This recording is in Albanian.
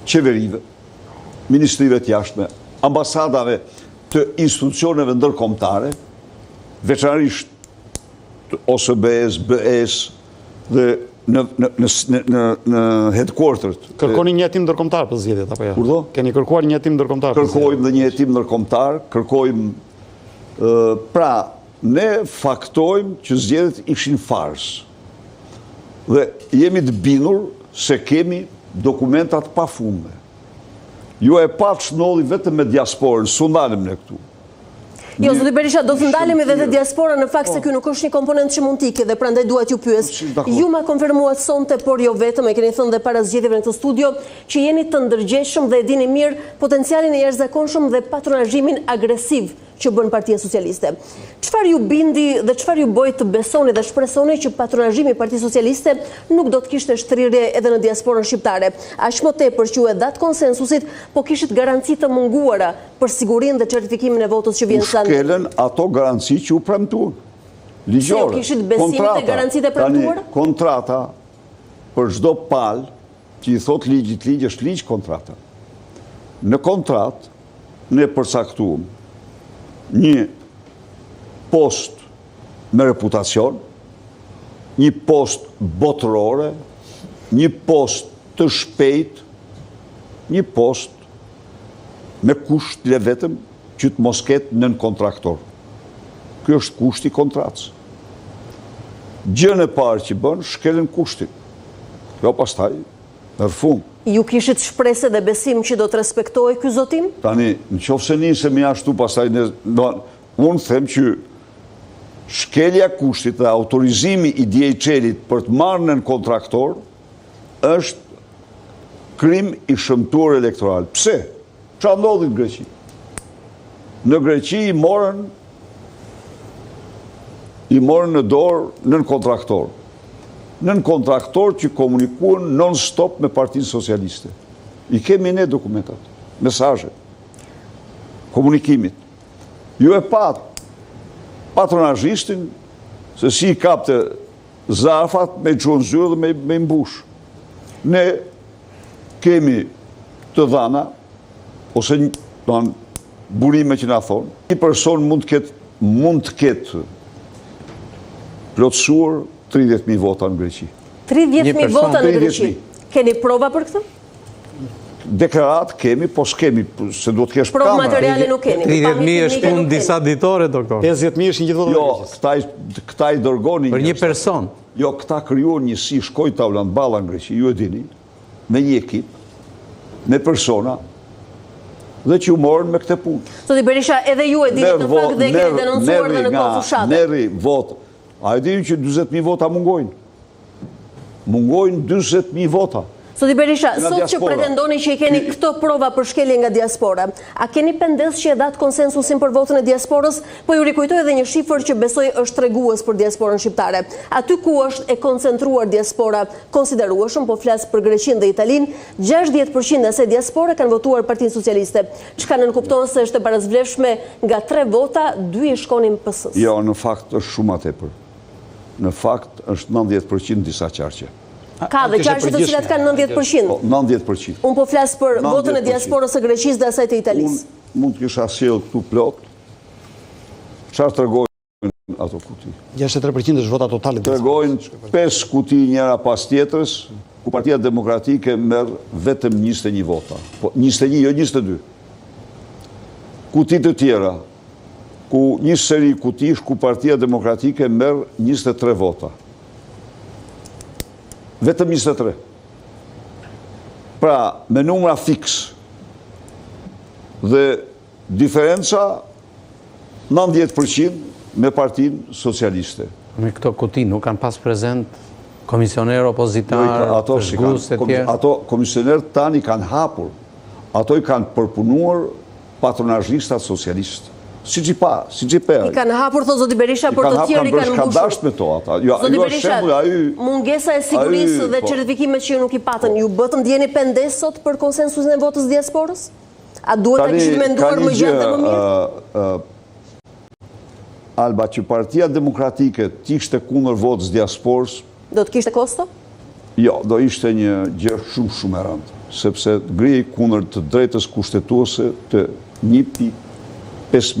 qeverive, ministrive të jashtme, ambasadave të institucioneve ndërkombëtare, veçanërisht OSBE-s, BE-s dhe në headquarteret. Kërkoni një hetim ndërkombëtar për zgjedhjet apo jo? Kurdo? Keni kërkuar një hetim ndërkombëtar? Kërkojmë dhe një hetim ndërkombëtar, kërkojmë pra ne faktojmë që zgjedhjet ishin fars. Dhe jemi të bindur se kemi dokumentat pafundme. Ju e pat shnolli vetëm me diasporën, s'u ndalem ne këtu. Jo, zoti Berisha, do të ndalemi dhe te diaspora në fakt se ky nuk është një komponent që mund t'ike dhe prandaj duhet ju pyes. Ju ma konfirmuat sonte, por jo vetëm, e keni thënë dhe para zgjedhjeve në këtë studio, që jeni të ndërgjegjshëm dhe e dini mirë potencialin e jashtëzakonshëm dhe patronazhimin agresiv që bën Partia Socialiste. Çfarë ju bindi dhe çfarë ju bëi të besoni dhe shpresoni që patronazhimi i Partisë Socialiste nuk do të kishte shtrirje edhe në diasporën shqiptare? Aq më tepër që ju e dat konsensusit, po kishit garanci të munguara për sigurinë dhe certifikimin e votës që vjen sa. U shkelen ato garanci që u premtuan. Ligjore. Si kishit besimin dhe garancitë e premtuara? Kontrata për çdo palë që i thot ligj është ligj kontrata. Në kontratë ne përcaktuam një post me reputacion, një post botërore, një post të shpejt, një post me kusht le vetëm që të mos ketë nën kontraktor. Ky është kushti i kontratës. Gjën e parë që bën, shkelen kushtin. Kjo pastaj në fund. Ju kishit shpresë dhe besim që do të respektohej ky zotim? Tani, nëse nisemi ashtu, pastaj unë them që shkelja kushtit dhe autorizimi i DHL-it për të marrë në kontraktor është krim i shëmtuar elektoral. Pse? Çfarë ndodhi në Greqi? Në Greqi i morën në dorë nën kontraktor. Nën kontraktor që komunikuan non-stop me Partinë Socialiste. I kemi ne dokumentat, mesazhet, komunikimit. Ju e pat patronazhistin se si i kapte zarfat me çon zyrë dhe me mbush. Ne kemi të dhana ose burime që na thonë. Një person mund të ketë plotësuar 30.000 vota në Greqi. 30.000 vota në Greqi. Keni prova për këtë? Deklarat kemi, po s'kemi, se do të kesh kamera. Prova materiale nuk keni. 30.000 është punë disa ditore, doktor. 50.000 është një gjithë votë. Jo, këta i dërgoni për një person. Jo, këta krijuan një si shkoj tavlan balla në Greqi, ju e dini, me një ekip, me persona, dhe që u morën me këtë punë. Zoti Berisha, edhe ju e dini të fakt dhe keni denoncuar dhe në kohë fushate. Merri votë. A e dini që 40.000 vota mungojnë? Mungojnë 40.000 vota. Zoti Berisha, sot që pretendoni që i keni këto prova për shkelje nga diaspora, a keni pendes që e datë konsensusin për votën e diasporës, po ju rikujtoj edhe një shifër që besoj është tregues për diasporën shqiptare. Aty ku është e koncentruar diaspora konsiderueshëm, po flas për Greqinë dhe Italinë, 60% e asaj diaspore kanë votuar Partinë Socialiste. Çka nënkupton se është e barazvlefshme nga 3 vota, 2 i shkonin PS-s. Jo, në fakt është shumë më tepër. Në fakt është 90% disa qarqe. Ka dhe qarqe të cilat kanë 90%. 90%. Unë po flas për votën e diasporës së Greqisë dhe asaj të Italisë. Unë mund të kisha sjell këtu plot. Çfarë tregojnë ato kuti? 63% është vota totale. Tregojnë 5 kuti njëra pas tjetrës, ku Partia Demokratike merr vetëm 21 vota. Po 21, jo 22. Kuti të tjera, ku një seri kutish ku Partia Demokratike merr 23 vota. Vetëm 23. Pra, me numra fix. Dhe diferenca 90% me Partinë Socialiste. Me këto kuti nuk kanë pas prezent komisioner opozitar, zgjues e tjerë? Ato komisionerët tani kanë hapur. Ato i kanë përpunuar patronazhistat socialistë. Si që pa. I kanë hapur, thot Zoti Berisha, për të tjerë i kanë mbushur. Shkadasht me to ata. Zoti Berisha, mungesa e sigurisë dhe certifikimet që ju nuk i patën, ju bëtën ndjeni pendes sot për konsensusin e votës diasporës? A duhet ta kishit menduar më gjatë dhe më mirë? Alba, që Partia Demokratike t'ishte kundër votës diasporës... Do të kishte kosto? Jo, do ishte një gjë shumë e rëndë. sepse grije kundër të drejtës kushtetuese të 1,5